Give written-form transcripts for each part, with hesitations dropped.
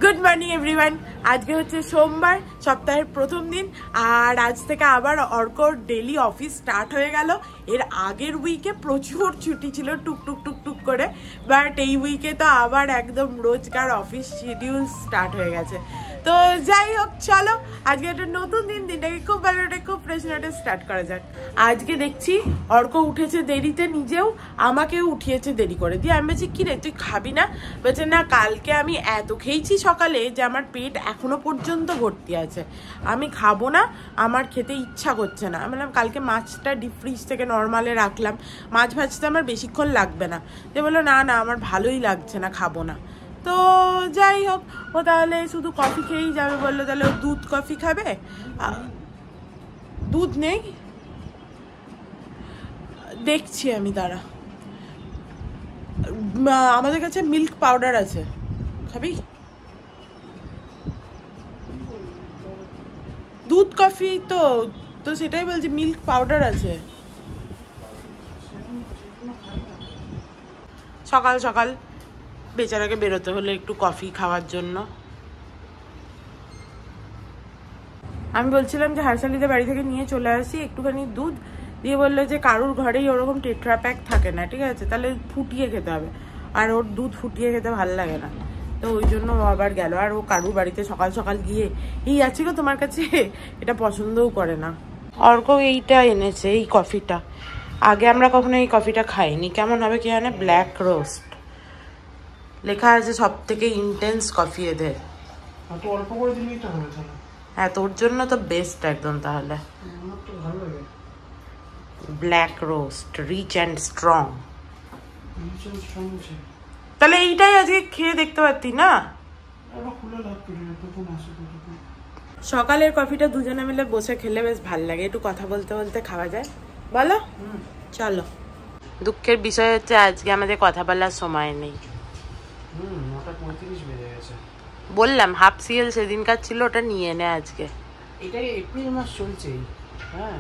Good morning everyone. আজকে হচ্ছে সোমবার, সপ্তাহের প্রথম দিন। আর আজ থেকে আবার অর্কর ডেলি অফিস স্টার্ট হয়ে গেল। এর আগের উইকে প্রচুর ছুটি ছিল, টুক টুক টুক টুক করে, বাট এই উইকে তো আবার একদম রোজকার অফিস শিডিউল স্টার্ট হয়ে গেছে। তো যাই হোক, চলো আজকে একটা নতুন দিন, দিনটাকে খুব ভালো খুব ফ্রেশ নোটে স্টার্ট করা যাক। আজকে দেখছি অর্ক উঠেছে দেরিতে, নিজেও আমাকেও উঠিয়েছে দেরি করে দিয়ে। আমি বলছি, কিরে তুই খাবি না? বলছে না, কালকে আমি এত খেয়েছি সকালে যে আমার পেট এখনো পর্যন্ত ভর্তি আছে, আমি খাবো না, আমার খেতে ইচ্ছা করছে না। আমি বললাম কালকে মাছটা ডিপ ফ্রিজ থেকে নর্মালে রাখলাম, মাছ ভাজতে আমার বেশিক্ষণ লাগবে না। যে বললো না না আমার ভালোই লাগছে না, খাবো না। তো যাই হোক, ও তাহলে শুধু কফি খেয়েই যাবে বললো। তাহলে ও দুধ কফি খাবে। দুধ নেই, দেখছি আমি, দাঁড়া। আমাদের কাছে মিল্ক পাউডার আছে, খাবি? দুধ কফি তো তো সেটাই বলছি, মিল্ক পাউডার আছে। সকাল সকাল বেচারাকে বেরোতে হলো একটু কফি খাওয়ার জন্য। আমি বলছিলাম যে হারশালিদের বাড়ি থেকে নিয়ে চলে আসি একটুখানি দুধ, দিয়ে বললো যে কারুর ঘরেই ওরকম টেট্রা প্যাক থাকে না, ঠিক আছে, তাহলে ফুটিয়ে খেতে হবে, আর ওর দুধ ফুটিয়ে খেতে ভালো লাগে না। তো ওই জন্য ও আবার গেল, আর ও কারুর বাড়িতে সকাল সকাল গিয়ে এই আছে গো তোমার কাছে, এটা পছন্দও করে না। অর্ক এইটা এনেছে, এই কফিটা। আগে আমরা কখনো এই কফিটা খাইনি, কেমন হবে কি জানে। ব্ল্যাক রোস্ট লেখা আছে, সব থেকে ইন্টেন্স কফি এদের। অল্প করে দিলেই তো হবে। হ্যাঁ, তোর জন্য তো বেস্ট একদম। তাহলে black roast, rich and strong. তাহলে এইটাই আজকে খেয়ে দেখতে পারতি না? সকালের কফিটা দুজনে মিলে বসে খেলে বেশ ভাল লাগে, একটু কথা বলতে বলতে খাওয়া যায়, বলো? চলো। দুঃখের বিষয় হচ্ছে আজকে আমাদের কথা বলার সময় নেই। 9:35 বেজে গেছে। বললাম হাফ সিএল সেদিনকার ছিল, ওটা নিয়ে নে আজকে। এটাই এপ্রিল মাস চলছেই, হ্যাঁ,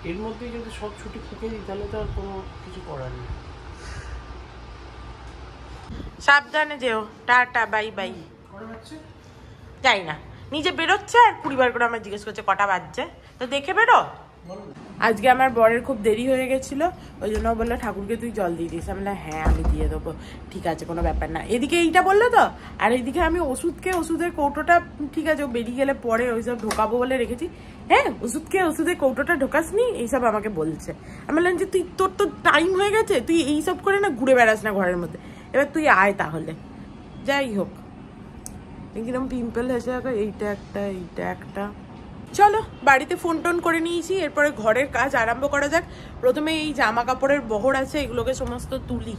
এর মধ্যে যদি সব ছুটি ফুকে দিই তাহলে তো আর কোনো কিছু করার নেই। সাবধানে যেও, টাটা, বাই বাই। যাই না, নিজে বেরোচ্ছে আর 20 বার করে আমার জিজ্ঞেস করছে কটা বাজছে, তো দেখে বেরো। আজকে আমার বরের খুব দেরি হয়ে গেছিল, ওই জন্য বললো ঠাকুরকে তুই জল দিয়ে দিস। আমি বললাম হ্যাঁ আমি দিয়ে দেবো, ঠিক আছে কোনো ব্যাপার না। এদিকে এইটা বললো তো, আর এইদিকে আমি ওষুধের কৌটোটা, ঠিক আছে ও বেরিয়ে গেলে পরে ওইসব ঢোকাবো বলে রেখেছি। হ্যাঁ, ওষুধের কৌটোটা ঢোকাসনি, এইসব আমাকে বলছে। আমি বললাম যে তোর তো টাইম হয়ে গেছে, তুই এইসব করে না ঘুরে বেড়াস না ঘরের মধ্যে, এবার তুই আয় তাহলে। যাই হোক, কিরকম পিম্পল হয়েছে, এইটা একটা। চলো বাড়িতে ফোন টোন করে নিয়েছি, এরপরে ঘরের কাজ আরম্ভ করা যাক। প্রথমে এই জামা কাপড়ের বহর আছে, এগুলোকে সমস্ত তুলি,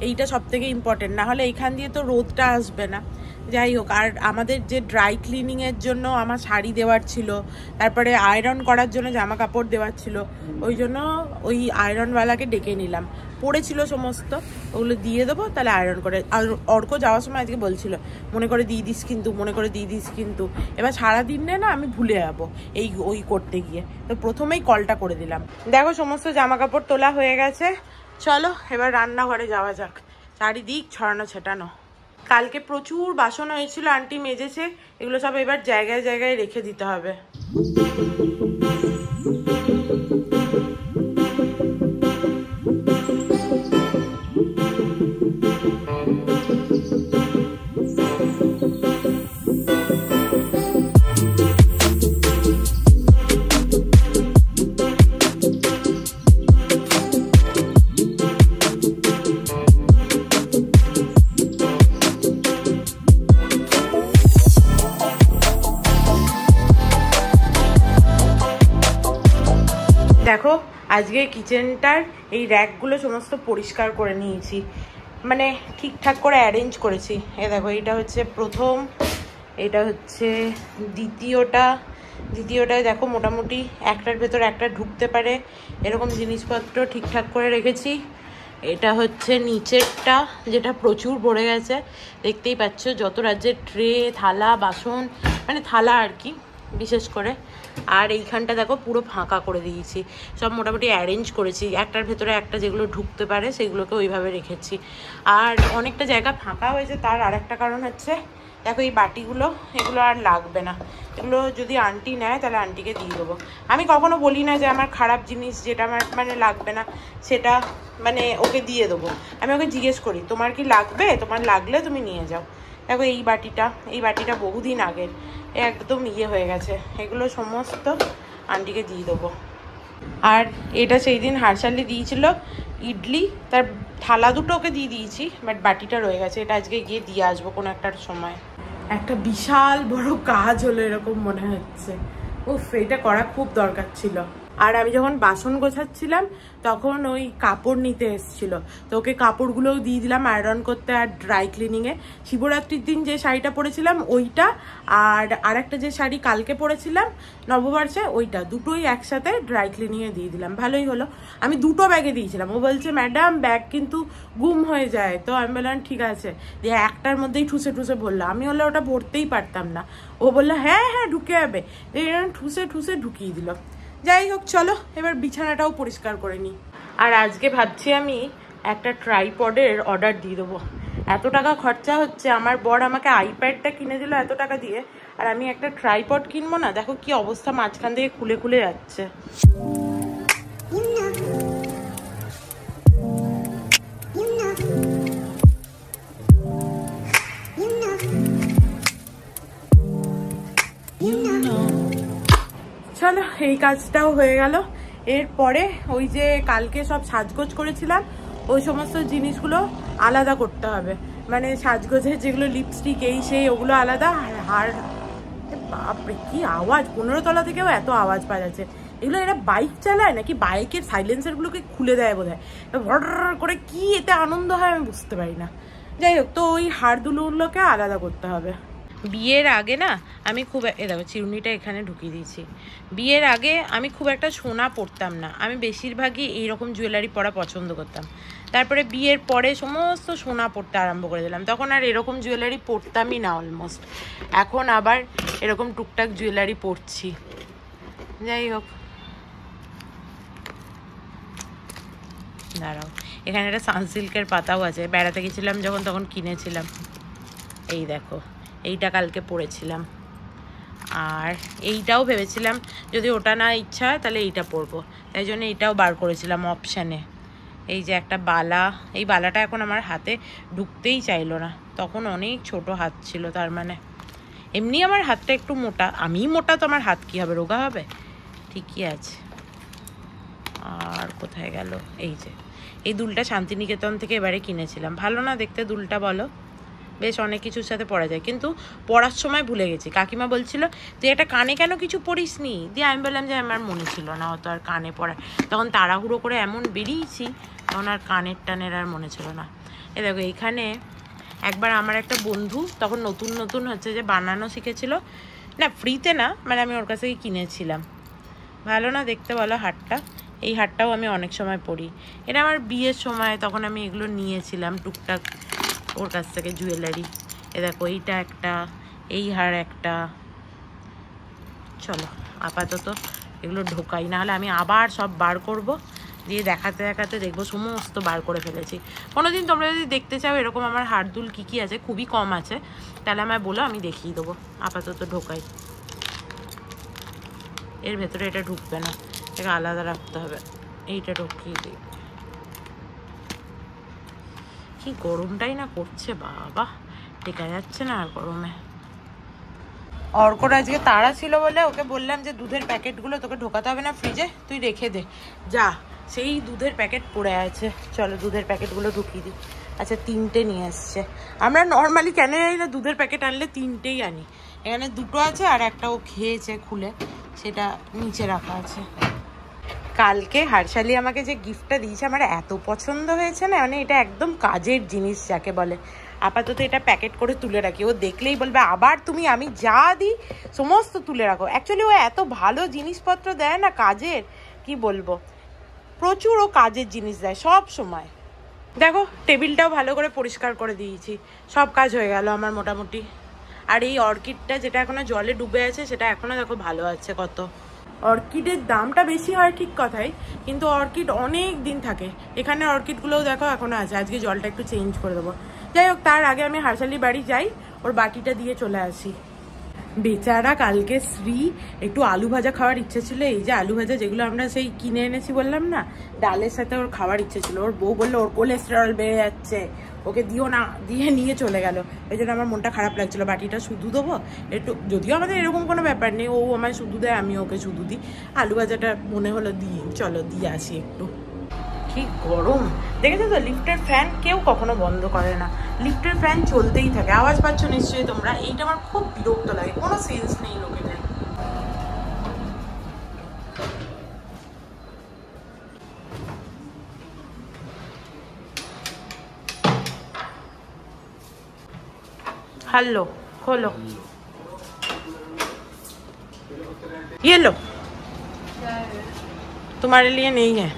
এইটা সব থেকে ইম্পর্টেন্ট, না হলে এইখান দিয়ে তো রোদটা আসবে না। যাই হোক, আর আমাদের যে ড্রাই ক্লিনিংয়ের জন্য আমার শাড়ি দেওয়ার ছিল, তারপরে আয়রন করার জন্য জামা কাপড় দেওয়ার ছিল, ওই জন্য ওই আয়রনওয়ালাকে ডেকে নিলাম। পড়েছিল সমস্ত, ওগুলো দিয়ে দেবো, তাহলে আয়রন করে। আর অর্ক যাওয়ার সময় আজকে বলছিল মনে করে দিয়ে দিস কিন্তু, এবার সারাদিন না আমি ভুলে যাবো ওই করতে গিয়ে, তো প্রথমেই কলটা করে দিলাম। দেখো সমস্ত জামা কাপড় তোলা হয়ে গেছে, চলো এবার রান্নাঘরে যাওয়া যাক। চারিদিক ছড়ানো ছেটানো, কালকে প্রচুর বাসন হয়েছিল, আন্টি মেজেছে, এগুলো সব এবার জায়গায় জায়গায় রেখে দিতে হবে। দেখো আজকে কিচেনটার এই র্যাকগুলো সমস্ত পরিষ্কার করে নিয়েছি, মানে ঠিকঠাক করে অ্যারেঞ্জ করেছি। দেখো এইটা হচ্ছে প্রথম, এটা হচ্ছে দ্বিতীয়টায় দেখো মোটামুটি একটার ভেতর একটা ঢুকতে পারে এরকম জিনিসপত্র ঠিকঠাক করে রেখেছি। এটা হচ্ছে নিচেরটা, যেটা প্রচুর ভরে গেছে, দেখতেই পাচ্ছ, যত রাজ্যের ট্রে, থালা, বাসন, মানে থালা আর কি বিশেষ করে। আর এইখানটা দেখো পুরো ফাঁকা করে দিয়েছি, সব মোটামুটি অ্যারেঞ্জ করেছি, একটার ভেতরে একটা যেগুলো ঢুকতে পারে সেগুলোকে ওইভাবে রেখেছি। আর অনেকটা জায়গা ফাঁকা হয়েছে, তার আরেকটা কারণ হচ্ছে দেখো এই বাটিগুলো, এগুলো আর লাগবে না, এগুলো যদি আন্টি নেয় তাহলে আন্টিকে দিয়ে দেবো। আমি কখনো বলি না যে আমার খারাপ জিনিস যেটা আমার মানে লাগবে না সেটা মানে ওকে দিয়ে দেবো। আমি ওকে জিজ্ঞেস করি তোমার কি লাগবে, তোমার লাগলে তুমি নিয়ে যাও। দেখো এই বাটিটা বহুদিন আগের, একদম হয়ে গেছে, এগুলো সমস্ত আন্টিকে দিয়ে দেবো। আর এটা সেই দিন হারশালি দিয়েছিল ইডলি, তার থালা দুটো ওকে দিয়ে দিয়েছি, বাট বাটিটা রয়ে গেছে, এটা আজকে গিয়ে দিয়ে আসবো কোনো একটা সময়। একটা বিশাল বড় কাজ হলো এরকম মনে হচ্ছে। উফ, এটা করা খুব দরকার ছিল। আর আমি যখন বাসন গোছাচ্ছিলাম তখন ওই কাপড় নিতে এসেছিল, তো ওকে কাপড়গুলোও দিয়ে দিলাম আয়রন করতে আর ড্রাই ক্লিনিংয়ে। শিবরাত্রির দিন যে শাড়িটা পরেছিলাম ওইটা, আর একটা যে শাড়ি কালকে পরেছিলাম নববর্ষে ওইটা, দুটোই একসাথে ড্রাই ক্লিনিংয়ে দিয়ে দিলাম। ভালোই হলো। আমি দুটো ব্যাগে দিয়েছিলাম, ও বলছে ম্যাডাম ব্যাগ কিন্তু গুম হয়ে যায়, তো আমি বললাম ঠিক আছে, দিয়ে একটার মধ্যেই ঠুসে ভরলো। আমি হলে ওটা ভরতেই পারতাম না, ও বললো হ্যাঁ ঢুকে যাবে, ঠুসে ঢুকিয়ে দিল। যাই হোক, চলো এবার বিছানাটাও পরিষ্কার করে নিই। আর আজকে ভাবছি আমি একটা ট্রাইপডের অর্ডার দিয়ে দেবো। এত টাকা খরচা হচ্ছে, আমার বর আমাকে আইপ্যাডটা কিনে দিল এত টাকা দিয়ে, আর আমি একটা ট্রাইপড কিনবো না। দেখো কি অবস্থা, মাঝখান থেকে খুলে যাচ্ছে। চলো এই কাজটাও হয়ে গেল। এরপরে ওই যে কালকে সব সাজগোজ করেছিলাম ওই সমস্ত জিনিসগুলো আলাদা করতে হবে, মানে সাজগোজের যেগুলো লিপস্টিক এই সেই ওগুলো আলাদা। আর বাপরে কি আওয়াজ, 15 তলা থেকেও এত আওয়াজ পাওয়া যাচ্ছে। এগুলো এরা বাইক চালায় নাকি বাইকের সাইলেন্সারগুলোকে খুলে দেয় বোধ হয়, ভর করে কি এতে আনন্দ হয় আমি বুঝতে পারি না। যাই হোক, তো ওই হাড়দুলোগুলোকে আলাদা করতে হবে। বিয়ের আগে না আমি খুব, দেখো চিরুনিটা এখানে ঢুকিয়ে দিয়েছি, বিয়ের আগে আমি খুব একটা সোনা পরতাম না, আমি বেশিরভাগই এইরকম জুয়েলারি পরা পছন্দ করতাম। তারপরে বিয়ের পরে সমস্ত সোনা পরতে আরম্ভ করে দিলাম, তখন আর এরকম জুয়েলারি পরতামই না অলমোস্ট। এখন আবার এরকম টুকটাক জুয়েলারি পরছি। যাই হোক, দাঁড়াও, এখানে একটা সানসিল্কের পাতাও আছে, বেড়াতে গেছিলাম যখন তখন কিনেছিলাম। এই দেখো, এইটা কালকে পরেছিলাম। আর এইটাও ভেবেছিলাম যদি ওটা না ইচ্ছা হয় তাহলে এইটা পরবো, তাই জন্য এইটাও বার করেছিলাম অপশানে। এই যে একটা বালা, এই বালাটা এখন আমার হাতে ঢুকতেই চাইলো না, তখন অনেক ছোট হাত ছিল, তার মানে এমনি আমার হাতটা একটু মোটা, আমি মোটা তো আমার হাত কী হবে, রোগা হবে? ঠিকই আছে। আর কোথায় গেল? এই যে এই দুলটা শান্তিনিকেতন থেকে এবারে কিনেছিলাম, ভালো না দেখতে দুলটা বলো? বেশ অনেক কিছুর সাথে পরা যায়, কিন্তু পরার সময় ভুলে গেছি। কাকিমা বলছিল তুই এটা কানে কেন কিছু পরিস নি, দিয়ে আমি বললাম যে আমার মনে ছিল না অত আর কানে পরার, তখন তাড়াহুড়ো করে এমন বেরিয়েছি তখন আর কানের টানের আর মনে ছিল না। এ দেখো এইখানে একবার আমার একটা বন্ধু তখন নতুন হচ্ছে যে বানানো শিখেছিল, না ফ্রিতে না, মানে আমি ওর কাছ থেকে কিনেছিলাম। ভালো না দেখতে বলো হারটা? এই হারটাও আমি অনেক সময় পরি, এটা আমার বিয়ের সময় তখন আমি এগুলো নিয়েছিলাম টুকটাক ওর কাছ থেকে জুয়েলারি। এ দেখো এইটা একটা, এই হার একটা। চলো আপাতত এগুলো ঢোকাই, নাহলে আমি আবার সব বার করব, দিয়ে দেখাতে দেখবো সমস্ত বার করে ফেলেছি। কোনোদিন তোমরা যদি দেখতে চাও এরকম আমার হারদুল কী আছে, খুবই কম আছে, তাহলে আমায় বলো, আমি দেখিয়ে দেবো। আপাতত ঢোকাই, এর ভেতরে এটা ঢুকবে না, এটাকে আলাদা রাখতে হবে। এইটা ঢুকিয়ে দিই। কি গরমটাই না করছে বাবা, টেকা যাচ্ছে না আর গরমে। অর্কর আজকে তাড়া ছিল বলে ওকে বললাম যে দুধের প্যাকেটগুলো তোকে ঢোকাতে হবে না ফ্রিজে, তুই রেখে দে যা। সেই দুধের প্যাকেট পড়ে আছে, চলো দুধের প্যাকেটগুলো ঢুকিয়ে দিই। আচ্ছা 3টে নিয়ে এসছে, আমরা নর্মালি কেন জানি না দুধের প্যাকেট আনলে 3টেই আনি, এখানে 2টো আছে আর একটা ও খেয়েছে খুলে, সেটা নিচে রাখা আছে। কালকে হারশালি আমাকে যে গিফটটা দিয়েছে আমার এত পছন্দ হয়েছে না, মানে এটা একদম কাজের জিনিস যাকে বলে। আপাতত এটা প্যাকেট করে তুলে রাখি, ও দেখলেই বলবে আবার তুমি আমি যা দিই সমস্ত তুলে রাখো। অ্যাকচুয়ালি ও এত ভালো জিনিসপত্র দেয় না কাজের, কি বলবো, প্রচুর ও কাজের জিনিস দেয় সব সময়। দেখো টেবিলটাও ভালো করে পরিষ্কার করে দিয়েছি, সব কাজ হয়ে গেল আমার মোটামুটি। আর এই অর্কিডটা যেটা এখনো জলে ডুবে আছে সেটা এখনো দেখো ভালো আছে কত। অর্কিডের দামটা বেশি হয় ঠিক কথাই, কিন্তু অর্কিড অনেক দিন থাকে। এখানে অর্কিডগুলোও দেখো এখনো আছে, আজকে জলটা একটু চেঞ্জ করে দেবো। যাই হোক, তার আগে আমি হারশালি বাড়ি যাই, ওর বাটিটা দিয়ে চলে আসি। বেচারা কালকে শ্রী একটু আলু ভাজা খাওয়ার ইচ্ছে ছিল, এই যে আলু ভাজা যেগুলো আমরা সেই কিনে এনেছি বললাম না, ডালের সাথে ওর খাওয়ার ইচ্ছে ছিল। ওর বউ বললো ওর কোলেস্টেরল বেড়ে যাচ্ছে, ওকে দিও না, দিয়ে নিয়ে চলে গেল। ওই জন্য আমার মনটা খারাপ লাগছিল। বাটিটা শুধু দেবো একটু, যদিও আমাদের এরকম কোনো ব্যাপার নেই, ও আমায় শুধু দেয় আমি ওকে শুধু দিই। আলু ভাজাটা মনে হলো দিই, চলো দিয়ে আসি একটু। কি গরম দেখেছো তো, লিফটের ফ্যান কেউ কখনো বন্ধ করে না, লিফটের ফ্যান চলতেই থাকে। আওয়াজ পাচ্ছ নিশ্চয়ই তোমরা, এইটা আমার খুব বিরক্ত লাগে, কোনো সেন্স নেই লোকেদের। हल्लो खोलो, ये लो, तुम्हारे लिए नहीं है।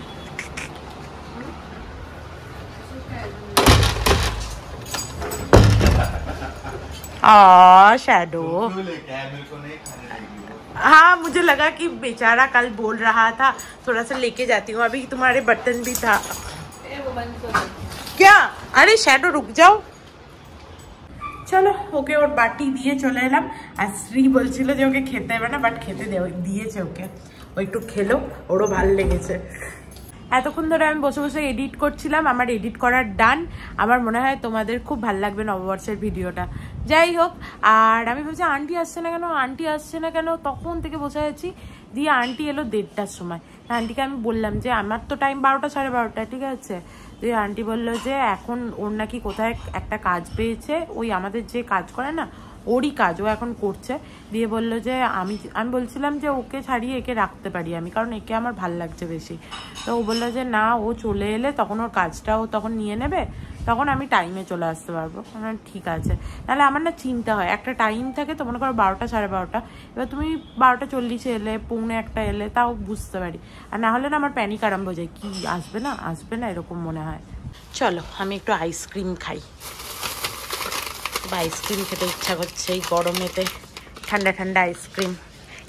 शैडो, हाँ मुझे लगा कि बेचारा कल बोल रहा था थोड़ा सा लेके जाती हूँ, अभी तुम्हारे बर्तन भी था। क्या? अरे शैडो रुक जाओ। চলো ওকে ওর বাটি দিয়ে চলে এলাম। আর শ্রী বলছিল যে ওকে খেতে হবে না, বাট খেতে দিয়েছে ওকে, ও একটু খেলো, ওরও ভালো লেগেছে। এতক্ষণ ধরে আমি বসে বসে এডিট করছিলাম, আমার এডিট করার ডান। আমার মনে হয় তোমাদের খুব ভালো লাগবে নববর্ষের ভিডিওটা। যাই হোক, আর আমি ভাবছি আন্টি আসছে না কেন, আন্টি আসছে না কেন, তখন থেকে বসে আছি। দিয়ে আন্টি এলো 1:30টার সময়। আন্টিকে আমি বললাম যে আমার তো টাইম 12টা 12:30, ঠিক আছে। দিয়ে আন্টি বললো যে এখন ওর নাকি কোথায় একটা কাজ পেয়েছে, ওই আমাদের যে কাজ করে না ওরই কাজ, ও এখন করছে। দিয়ে বললো যে আমি বলছিলাম যে ওকে ছাড়িয়ে একে রাখতে পারি আমি, কারণ একে আমার ভাল লাগছে বেশি। তো ও বললো যে না, ও চলে এলে তখন ওর কাজটাও তখন নিয়ে নেবে, তখন আমি টাইমে চলে আসতে পারবো। ঠিক আছে, নাহলে আমার না চিন্তা হয়, একটা টাইম থাকে তো, মনে করো 12টা 12:30, এবার তুমি 12:40 এলে, 12:45 এলে, তাও বুঝতে পারি। আর না হলে না আমার প্যানিক আরম্ভ হয়ে যায়, কি আসবে না এরকম মনে হয়। চলো আমি একটু আইসক্রিম খাই, আইসক্রিম খেতে ইচ্ছা করছে এই গরমেতে, ঠান্ডা ঠান্ডা আইসক্রিম।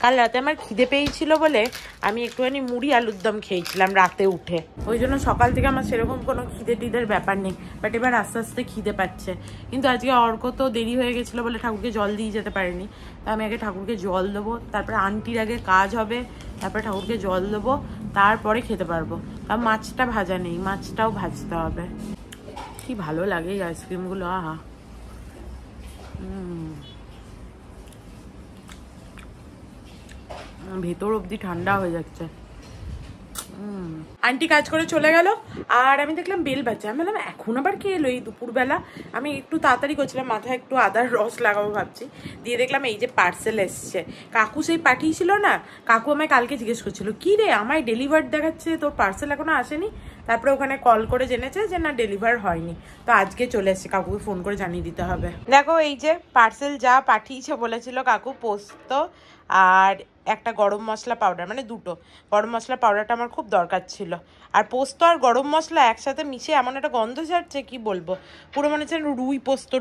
কাল রাতে আমার খিদে পেয়েছিল বলে আমি একটুখানি মুড়ি আলুর দম খেয়েছিলাম রাতে উঠে, ওই জন্য সকাল থেকে আমার সেরকম কোনো খিদে টিদের ব্যাপার নেই। বাট এবার আস্তে আস্তে খিদে পাচ্ছে। কিন্তু আজকে অর্ক তো দেরি হয়ে গেছিলো বলে ঠাকুরকে জল দিয়ে যেতে পারিনি। তা আমি আগে ঠাকুরকে জল দেবো, তারপরে আন্টির আগে কাজ হবে, তারপরে ঠাকুরকে জল দেবো, তারপরে খেতে পারবো। কারণ মাছটা ভাজা নেই, মাছটাও ভাজতে হবে। কি ভালো লাগে এই আইসক্রিমগুলো, আহা। ভেতর অবধি ঠান্ডা হয়ে যাচ্ছে। আন্টি কাজ করে চলে গেল, আর আমি দেখলাম বেল বাজছে। আমি বললাম এখন আবার কে এলো এই দুপুরবেলা। আমি একটু তাড়াতাড়ি করছিলাম, মাথায় একটু আদার রস লাগাবো ভাবছি। দিয়ে দেখলাম এই যে পার্সেল এসছে। কাকু সেই পাঠিয়েছিল না, কাকু আমায় কালকে জিজ্ঞেস করছিল কি রে আমায় ডেলিভার দেখাচ্ছে, তোর পার্সেল এখনো আসেনি। তারপরে ওখানে কল করে জেনেছে যে না ডেলিভার হয়নি, তো আজকে চলে এসছে। কাকুকে ফোন করে জানিয়ে দিতে হবে। দেখো এই যে পার্সেল যা পাঠিয়েছে, বলেছিল কাকু পোস্ত আর একটা গরম মশলা পাউডার, মানে দুটো গরম মশলা পাউডারটা আমার খুব দরকার ছিল। আর পোস্ত আর গরম মশলা একসাথে মিশে এমন একটা গন্ধ ছাড়ছে, কি বলবো, পুরো মনে হচ্ছে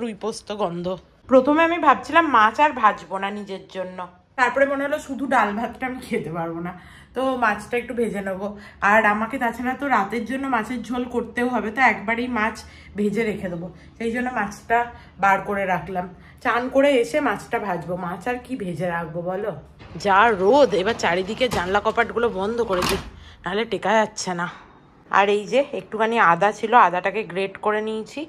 রুই পোস্ত গন্ধ। প্রথমে আমি ভাবছিলাম মাছ আর ভাজবো না নিজের জন্য, তারপরে মনে হলো শুধু ডাল ভাতটা আমি খেতে পারবো না, তো মাছটা একটু ভেজে নেবো। আর আমাকে তাছাড়া তো রাতের জন্য মাছের ঝোল করতেও হবে, তো একবারেই মাছ ভেজে রেখে দেবো। সেই জন্য মাছটা বার করে রাখলাম, চান করে এসে মাছটা ভাজবো। মাছ আর কি ভেজে রাখবো বলো, যা রোদ। এবার চারিদিকে জানলা কপাটগুলো বন্ধ করে দিই, নাহলে টেকা যাচ্ছে না। আর এই যে একটুখানি আদা ছিল, আদাটাকে গ্রেট করে নিয়েছি।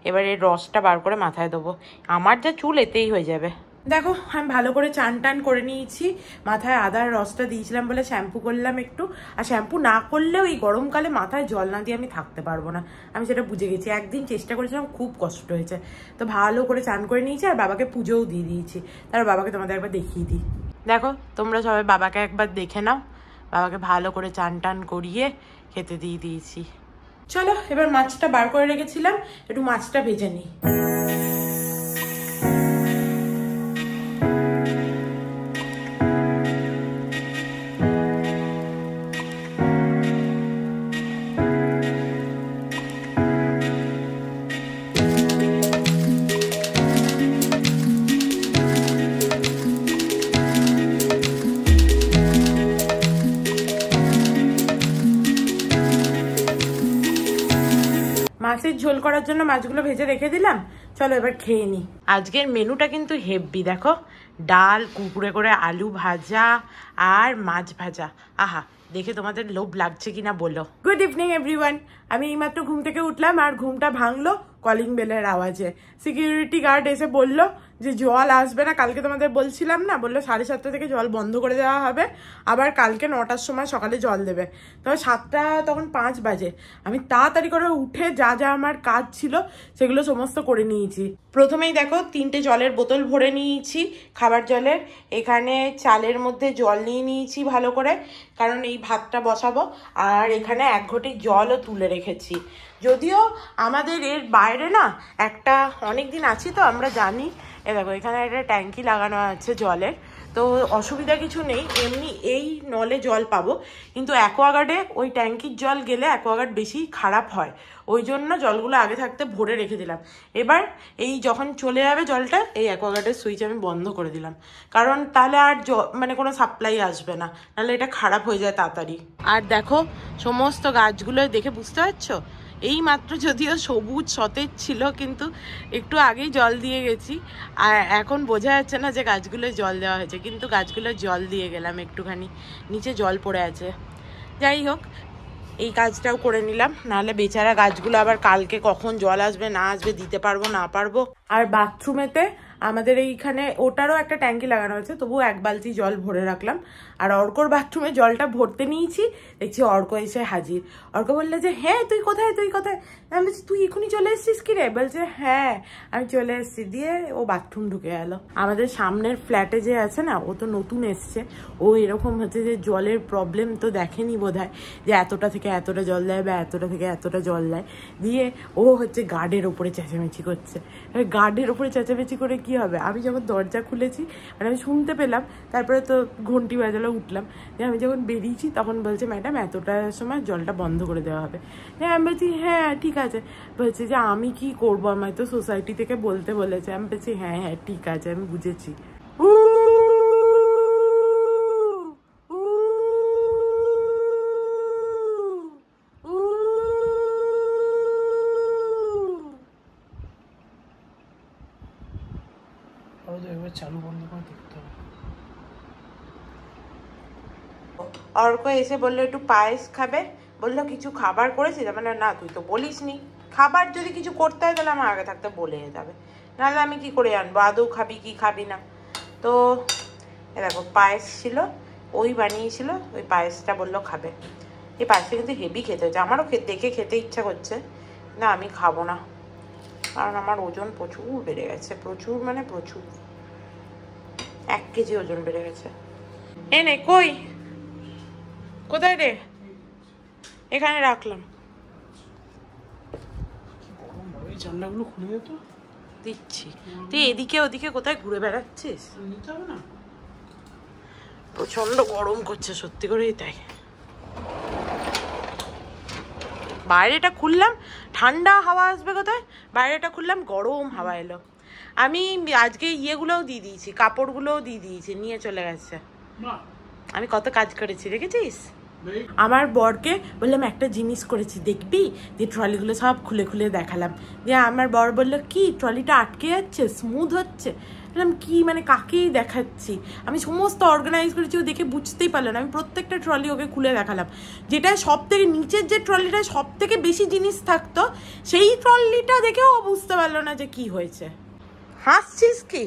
এবার এই রসটা বার করে মাথায় দেবো, আমার যা চুল এতেই হয়ে যাবে। দেখো আমি ভালো করে চান টান করে নিয়েছি, মাথায় আদার রসটা দিয়েছিলাম বলে শ্যাম্পু করলাম একটু। আর শ্যাম্পু না করলেও এই গরমকালে মাথায় জল না দিয়ে আমি থাকতে পারবো না, আমি সেটা বুঝে গেছি। একদিন চেষ্টা করেছিলাম, খুব কষ্ট হয়েছে। তো ভালো করে চান করে নিয়েছি, আর বাবাকে পুজোও দিয়ে দিয়েছি। তারপর বাবাকে তোমাদের একবার দেখিয়ে দিই। দেখো তোমরা সবাই বাবাকে একবার দেখে নাও, বাবাকে ভালো করে চান টান করিয়ে খেতে দিয়ে দিয়েছি। চলো এবার মাছটা বার করে রেখেছিলাম, একটু মাছটা ভেজে নিই। মাছের ঝোল করার জন্য মাছগুলো ভেজে রেখে দিলাম। চলো এবার খেয়ে নি। আজকের মেনুটা কিন্তু হেভি, দেখো ডাল, কুকুরে করে আলু ভাজা আর মাছ ভাজা। আহা, দেখে তোমাদের লোভ লাগছে কিনা বলো। Good evening everyone. আমি এইমাত্র ঘুম থেকে উঠলাম আর ঘুমটা ভাঙলো কলিং বেলের আওয়াজে। সিকিউরিটি গার্ড এসে বললো যে জল আসবে না, কালকে তোমাদের বলছিলাম না, বললো 7:30 থেকে জল বন্ধ করে দেওয়া হবে, আবার কালকে 9টার সময় সকালে জল দেবে। তবে 7টা তখন 5 বাজে। আমি তাড়াতাড়ি করে উঠে যা যা আমার কাজ ছিল সেগুলো সমস্ত করে নিয়েছি। প্রথমেই দেখো 3টে জলের বোতল ভরে নিয়েছি খাবার জলের। এখানে চালের মধ্যে জল নিয়ে নিয়েছি ভালো করে, কারণ এই ভাতটা বসাবো। আর এখানে 1 ঘটি জলও তুলে রেখেছি। যদিও আমাদের এর বাইরে না একটা, অনেক দিন আছি তো আমরা জানি, দেখো এখানে একটা ট্যাঙ্কি লাগানো আছে জলের, তো অসুবিধা কিছু নেই, এমনি এই নলে জল পাবো। কিন্তু অ্যাকোয়াগার্ডে ওই ট্যাঙ্কির জল গেলে অ্যাকোয়াগার্ড বেশি খারাপ হয়, ওই জন্য জলগুলো আগে থাকতে ভরে রেখে দিলাম। এবার এই যখন চলে যাবে জলটা, এই অ্যাকোয়াগার্ডের সুইচ আমি বন্ধ করে দিলাম, কারণ তাহলে আর মানে কোনো সাপ্লাই আসবে না, নাহলে এটা খারাপ হয়ে যায় তাড়াতাড়ি। আর দেখো সমস্ত গাছগুলো দেখে বুঝতে পারছো, এই মাত্র যদিও সবুজ সতেজ ছিল, কিন্তু একটু আগেই জল দিয়ে গেছি। আর এখন বোঝা যাচ্ছে না যে গাছগুলো জল দেওয়া হয়েছে, কিন্তু গাছগুলো জল দিয়ে গেলাম, একটুখানি নিচে জল পড়ে আছে। যাই হোক, এই কাজটাও করে নিলাম, নাহলে বেচারা গাছগুলো আবার কালকে কখন জল আসবে না আসবে দিতে পারবো না পারবো। আর বাথরুমেতে আমাদের এইখানে ওটারও একটা ট্যাঙ্কি লাগানো হয়েছে, তবু 1 বালতি জল ভরে রাখলাম। আর অর্কর বাথরুমে জলটা ভরতে নিয়েছি, দেখছি অর্ক এসে হাজির। অর্ক বললে যে হ্যাঁ তুই কোথায় তুই কোথায়, আমি বলছি তুই এখনই চলে এসছিস কি রে? বলছে হ্যাঁ আমি চলে এসছি। দিয়ে ও বাথরুম ঢুকে গেল। আমাদের সামনের ফ্ল্যাটে যে আছে না, ও তো নতুন এসছে, ও এরকম হচ্ছে যে জলের প্রবলেম তো দেখেনি বোধহয়, যে এতটা থেকে এতটা জল দেয় বা এতটা থেকে এতটা জল দেয়। দিয়ে ও হচ্ছে গার্ডের ওপরে চেঁচামেচি করছে। গার্ডের ওপরে চেঁচামেচি করে কি হবে? আমি যখন দরজা খুলেছি মানে আমি শুনতে পেলাম, তারপরে তো ঘন্টি বাজালো, উঠলাম। দিয়ে আমি যখন বেরিয়েছি তখন বলছে ম্যাডাম এতটার সময় জলটা বন্ধ করে দেওয়া হবে। হ্যাঁ আমি বলছি হ্যাঁ ঠিক আছে। বলছে যে আমি কি করবো, আমায় তো সোসাইটি থেকে বলতে বলেছে। আমি বলছি হ্যাঁ হ্যাঁ ঠিক আছে আমি বুঝেছি। চালু বন্ধ করে দেখতে হবে। অর্ক এসে বললো একটু পায়েস খাবে, বললো কিছু খাবার করেছিস? মানে না তুই তো বলিস নি, খাবার যদি কিছু করতে হয় তাহলে আমার আগে থাকতে বলে যাবে, নাহলে আমি কি করে জানবো আদৌ খাবি কি খাবি না। তো দেখো পায়েস ছিল, ওই বানিয়েছিল, ওই পায়েসটা বললো খাবে। এই পায়েসটা কিন্তু হেভি খেতে হচ্ছে, আমারও দেখে খেতে ইচ্ছা করছে, না আমি খাবো না, কারণ আমার ওজন প্রচুর বেড়ে গেছে, প্রচুর মানে প্রচুর, 1 কেজি ওজন বেড়ে গেছে। এ নে, কই কোথায় রে? এখানে রাখলাম। জানলাগুলো খুলে দে তো। দিচ্ছি। তুই এদিকে ওদিকে কোথায় ঘুরে বেড়াচ্ছিস? নিতে হবে না, প্রচন্ড গরম করছে সত্যি করেই তাই। বাইরেটা খুললাম ঠান্ডা হাওয়া আসবে কোথায়, বাইরেটা খুললাম গরম হাওয়া এলো। আমি আজকে ইয়েগুলোও দিয়ে দিয়েছি, কাপড়গুলোও দিয়ে দিয়েছি, নিয়ে চলে গেছে। আমি কত কাজ করেছি দেখেছিস? আমার বরকে বললাম একটা জিনিস করেছি দেখবি, দিয়ে ট্রলিগুলো সব খুলে খুলে দেখালাম। দিয়ে আমার বর বললো কি ট্রলিটা আটকে যাচ্ছে, স্মুথ হচ্ছে। বললাম কি মানে কাকেই দেখাচ্ছি, আমি সমস্ত অর্গানাইজ করেছি, ও দেখে বুঝতেই পারলো না। আমি প্রত্যেকটা ট্রলি ওকে খুলে দেখালাম, যেটা সব থেকে নিচের যে ট্রলিটা সব থেকে বেশি জিনিস থাকতো, সেই ট্রলিটা দেখেও ও বুঝতে পারলো না যে কি হয়েছে। হাসছিস কি?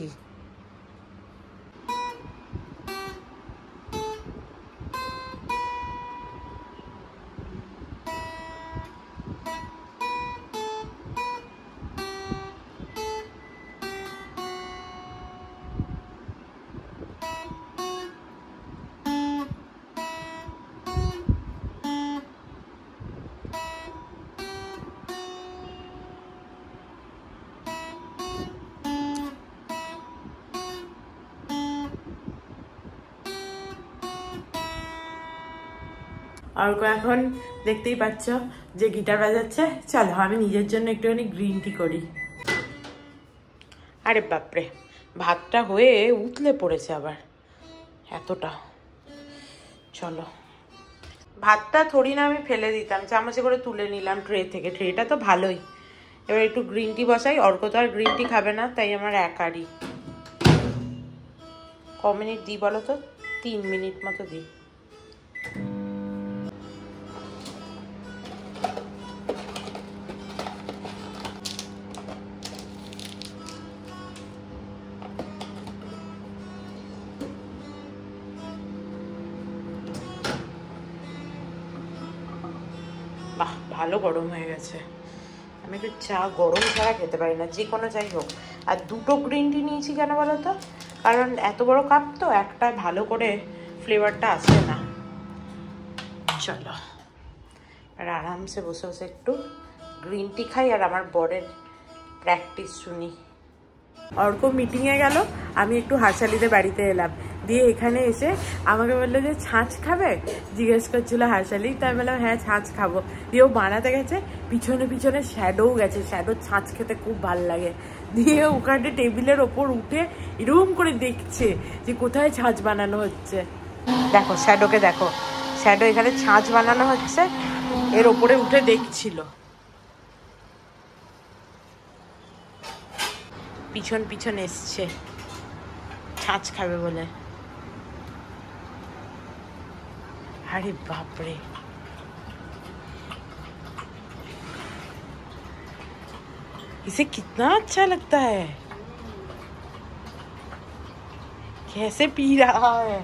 অর্ক এখন দেখতেই পাচ্ছ যে গিটার বাজাচ্ছে। চলো আমি নিজের জন্য একটুখানি গ্রিন টি করি। আরে বাপরে, ভাতটা হয়ে উতলে পড়েছে আবার এতটা। চলো, ভাতটা থরি না আমি ফেলে দিতাম, চামচে করে তুলে নিলাম ট্রে থেকে। ট্রেটা তো ভালোই, এবার একটু গ্রিন টি বসাই। অর্ক তো আর গ্রিন টি খাবে না, তাই আমার একারই। ক মিনিট দিই বলো তো? 3 মিনিট মতো দিই। বাহ, ভালো গরম হয়ে গেছে। আমি একটু চা গরম ছাড়া খেতে পারি না, যে কোনো চাই হোক। আর 2টো গ্রিন টি নিয়েছি কেন বলো তো? কারণ এত বড় কাপ তো, একটা ভালো করে ফ্লেভারটা আসে না। চলো আর আরামসে বসে বসে একটু গ্রিন টি খাই আর আমার বরের প্র্যাকটিস শুনি। অর্ক মিটিংয়ে গেল, আমি একটু হারশালিদের বাড়িতে এলাম। দিয়ে এখানে এসে আমাকে বললো যে ছাঁচ খাবে, জিজ্ঞেস করছিল হারশালি। তাই বললাম হ্যাঁ ছাঁচ খাবো। দিয়ে ও বানাতে গেছে, পিছনে পিছনে শ্যাডোও গেছে। শ্যাডোর ছাঁচ খেতে খুব ভাল লাগে। দিয়ে ওখানে টেবিলের ওপর উঠে এরকম করে দেখছে যে কোথায় ছাঁচ বানানো হচ্ছে। দেখো শ্যাডোকে দেখো, শ্যাডো এখানে ছাঁচ বানানো হচ্ছে, এর ওপরে উঠে দেখছিল। পিছন পিছন এসছে ছাঁচ খাবে বলে। अरे बाप रे, इसे कितना अच्छा लगता है, कैसे पी रहा है।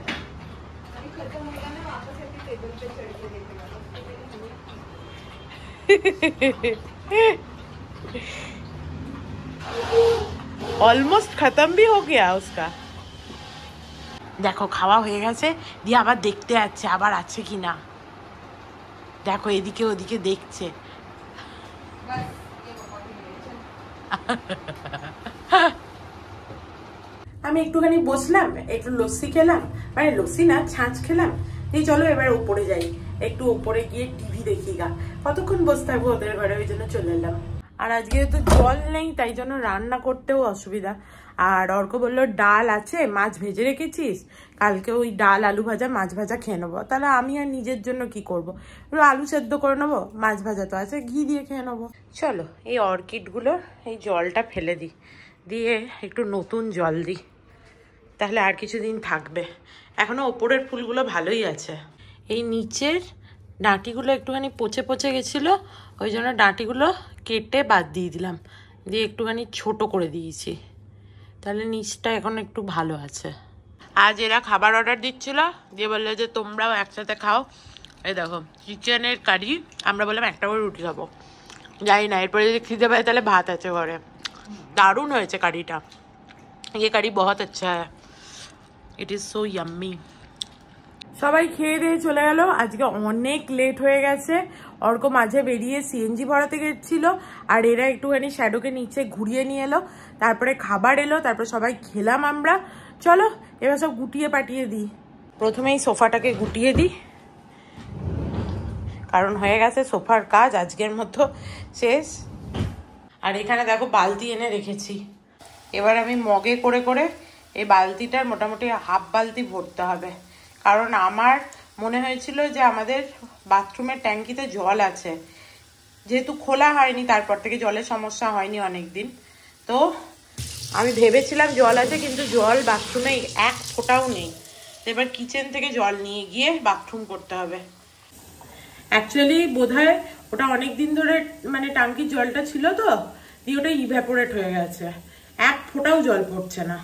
ऑलमोस्ट खत्म भी हो गया उसका। দেখো খাওয়া হয়ে গেছে, দিয়ে আবার দেখতে যাচ্ছে আবার আছে কি না। দেখো এদিকে ওদিকে দেখছে। আমি একটুখানি বসলাম, একটু লস্যি খেলাম, মানে লস্যি না ছাঁচ খেলাম। এই চলো এবার উপরে যাই, একটু উপরে গিয়ে টিভি দেখি গা। কতক্ষণ বসে থাকবো ওদের ঘরে, ওই জন্য চলে এলাম। আর আজকে তো জল নেই, তাই জন্য রান্না করতেও অসুবিধা। আর অর্ক বললো ডাল আছে, মাছ ভেজে রেখেছিস, কালকে ওই ডাল আলু ভাজা মাছ ভাজা খেয়ে নেবো। তাহলে আমি আর নিজের জন্য কি করবো, আলু সেদ্ধ করে নেবো, মাছ ভাজা তো আছে, ঘি দিয়ে খেয়ে নেবো। চলো এই অর্কিডগুলো এই জলটা ফেলে দিই, দিয়ে একটু নতুন জল দিই, তাহলে আর কিছুদিন থাকবে। এখনো ওপরের ফুলগুলো ভালোই আছে। এই নিচের ডাঁটিগুলো একটুখানি পচে পচে গেছিলো, ওই জন্য ডাঁটিগুলো কেটে বাদ দিয়ে দিলাম, দিয়ে একটুখানি ছোট করে দিয়েছি, তাহলে নিচটা এখন একটু ভালো আছে। আজ এরা খাবার অর্ডার দিচ্ছিল, দিয়ে বললো যে তোমরাও একসাথে খাও। এই দেখো চিকেনের কারি, আমরা বললাম একটা করে রুটি খাবো, যাই না এরপরে যদি খিদে পায় তাহলে ভাত আছে ঘরে। দারুণ হয়েছে কারিটা, ये কারি बहुत अच्छा है, ইট ইজ সো ইয়াম্মি। সবাই খেয়ে দিয়ে চলে গেল, আজকে অনেক লেট হয়ে গেছে। অর্ক মাঝে বেরিয়ে সিএনজি ভরাতে গেছিল, আর এরা একটুখানি শ্যাডোকে নিচে ঘুরিয়ে নিয়ে এলো, তারপরে খাবার এলো, তারপরে সবাই খেলাম আমরা। চলো এবার সব গুটিয়ে পাঠিয়ে দিই। প্রথমেই সোফাটাকে গুটিয়ে দিই, কারণ হয়ে গেছে সোফার কাজ আজকের মতো শেষ। আর এখানে দেখো বালতি এনে রেখেছি, এবার আমি মগে করে করে এই বালতিটার মোটামুটি হাফ বালতি ভরতে হবে। কারণ আমার মনে হয়েছিল যে আমাদের বাথরুমের ট্যাঙ্কিতে জল আছে, যেহেতু খোলা হয়নি তারপর থেকে জলের সমস্যা হয়নি অনেক দিন, তো আমি ভেবেছিলাম জল আছে, কিন্তু জল বাথরুমে এক ফোঁটাও নেই। তো এবার কিচেন থেকে জল নিয়ে গিয়ে বাথরুম করতে হবে। অ্যাকচুয়ালি বোধহয় ওটা অনেক দিন ধরে মানে ট্যাঙ্কির জলটা ছিল তো, দিয়ে ওটা ইভ্যাপোরেট হয়ে গেছে, এক ফোঁটাও জল পড়ছে না।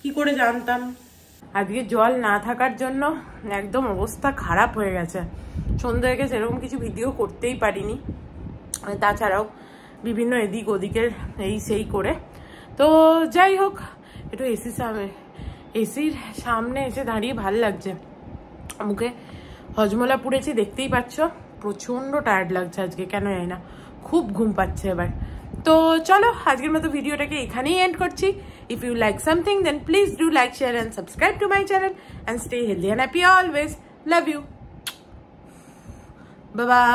কি করে জানতাম। আজকে জল না থাকার জন্য একদম অবস্থা খারাপ হয়ে গেছে। সন্ধ্যা থেকে সেরকম কিছু ভিডিও করতেই পারিনি, তাছাড়াও বিভিন্ন এদিক ওদিকের এই সেই করে। তো যাই হোক, একটু এসির সামনে এসে দাঁড়িয়ে ভাল লাগছে। মুখে হজমলা পুড়েছি দেখতেই পাচ্ছ, প্রচণ্ড টায়ার্ড লাগছে আজকে, কেন জানি না, খুব ঘুম পাচ্ছে এবার। তো চলো আজকের মতো ভিডিওটাকে এখানেই এন্ড করছি। If you like something, then please do like, share and subscribe to my channel and stay healthy and happy always. Love you. Bye bye.